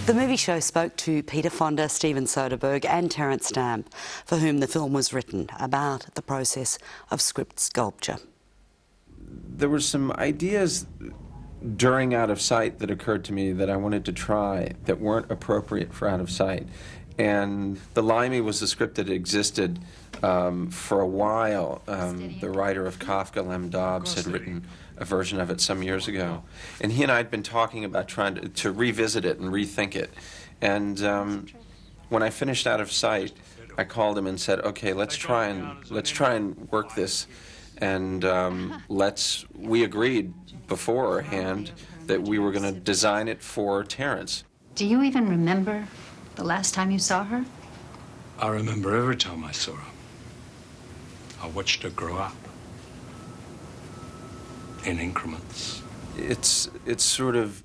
The movie show spoke to Peter Fonda, Steven Soderbergh and Terence, for whom the film was written, about the process of script sculpture. There were some ideas during Out of Sight that occurred to me that I wanted to try that weren't appropriate for Out of Sight. And The Limey was a script that existed for a while. The writer of Kafka, Lem Dobbs, had written a version of it some years ago. And he and I had been talking about trying to revisit it and rethink it. And when I finished Out of Sight, I called him and said, okay, let's try and work this. And we agreed beforehand that we were going to design it for Terence. Do you even remember the last time you saw her? I remember every time I saw her. I watched her grow up in increments. It's sort of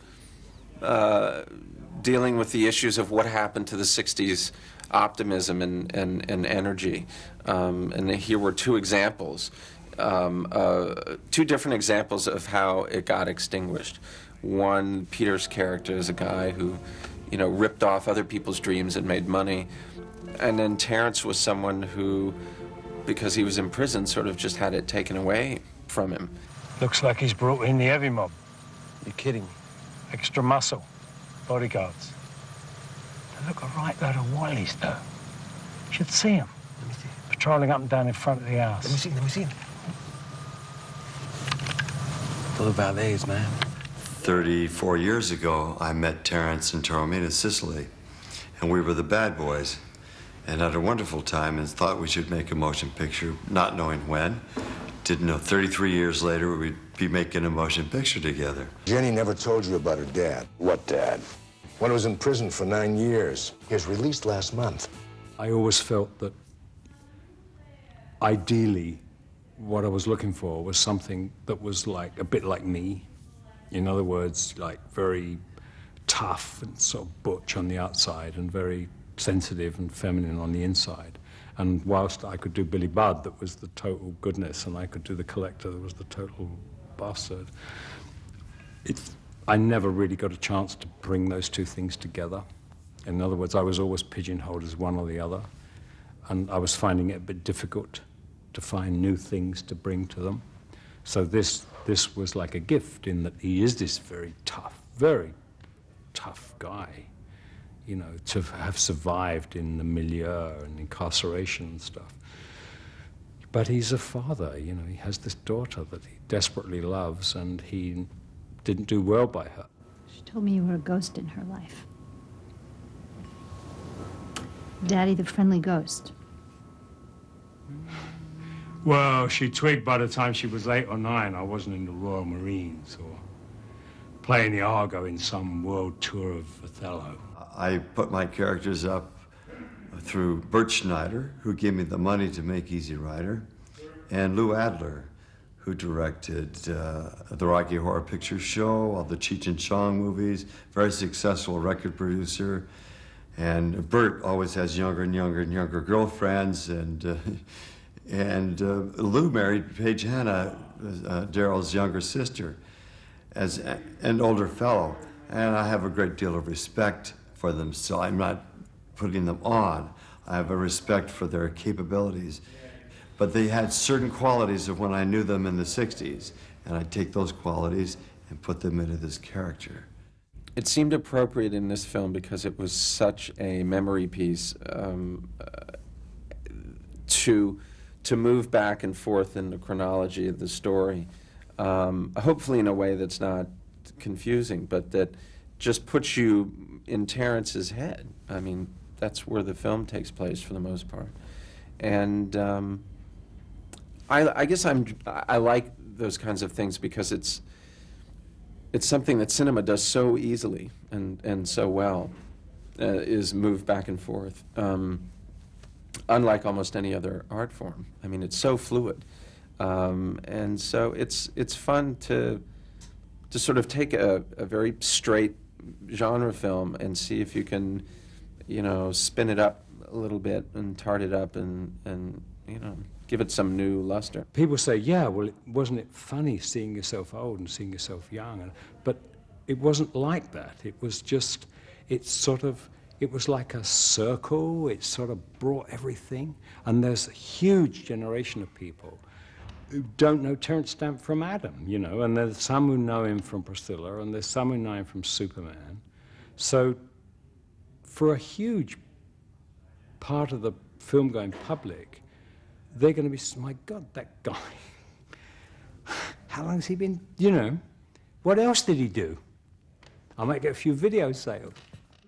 dealing with the issues of what happened to the 60s optimism and energy. And here were two examples, two different examples of how it got extinguished. One, Peter's character is a guy who, ripped off other people's dreams and made money. And then Terence was someone who, because he was in prison, sort of just had it taken away from him. Looks like he's brought in the heavy mob. You're kidding me. Extra muscle, bodyguards. They look a right load of willies, though. You should see them. Let me see. Patrolling up and down in front of the house. Let me see. What about these, man? 34 years ago, I met Terence in Taormina, Sicily, and we were the bad boys, and had a wonderful time and thought we should make a motion picture, not knowing when. Didn't know 33 years later we'd be making a motion picture together. Jenny never told you about her dad. What dad? One was in prison for 9 years. He was released last month. I always felt that ideally what I was looking for was something that was like a bit like me. In other words, like very tough and sort of butch on the outside and very sensitive and feminine on the inside. And whilst I could do Billy Budd, that was the total goodness, and I could do the collector, that was the total bastard, I never really got a chance to bring those two things together. In other words, I was always pigeonholed as one or the other, and I was finding it a bit difficult to find new things to bring to them. So this was like a gift in that he is this very tough guy, to have survived in the milieu and incarceration and stuff. But he's a father, he has this daughter that he desperately loves, and he didn't do well by her. She told me you were a ghost in her life. Daddy the friendly ghost. Well, she twigged by the time she was 8 or 9 I wasn't in the Royal Marines or playing the Argo in some world tour of Othello. I put my characters up through Bert Schneider, who gave me the money to make Easy Rider, and Lou Adler, who directed the Rocky Horror Picture Show, all the Cheech and Chong movies, very successful record producer. And Bert always has younger and younger girlfriends, and Lou married Paige Hanna, Daryl's younger sister, as an older fellow. And I have a great deal of respect for them, so I'm not putting them on. I have a respect for their capabilities. But they had certain qualities of when I knew them in the 60s, and I take those qualities and put them into this character. It seemed appropriate in this film because it was such a memory piece to move back and forth in the chronology of the story, hopefully in a way that's not confusing, but that just puts you in Terence's head. I mean, that's where the film takes place for the most part. And I guess I like those kinds of things because it's something that cinema does so easily and so well, is move back and forth. Unlike almost any other art form. I mean, it's so fluid. And so it's fun to sort of take a very straight genre film and see if you can, spin it up a little bit and tart it up and give it some new luster. People say, yeah, well, wasn't it funny seeing yourself old and seeing yourself young? But it wasn't like that. It was just, It's sort of, it was like a circle. It sort of brought everything. And there's a huge generation of people who don't know Terence Stamp from Adam, you know, and there's some who know him from Priscilla, and there's some who know him from Superman. So for a huge part of the film-going public, they're going to be, my God, that guy, how long has he been, you know, what else did he do? I might get a few video sales.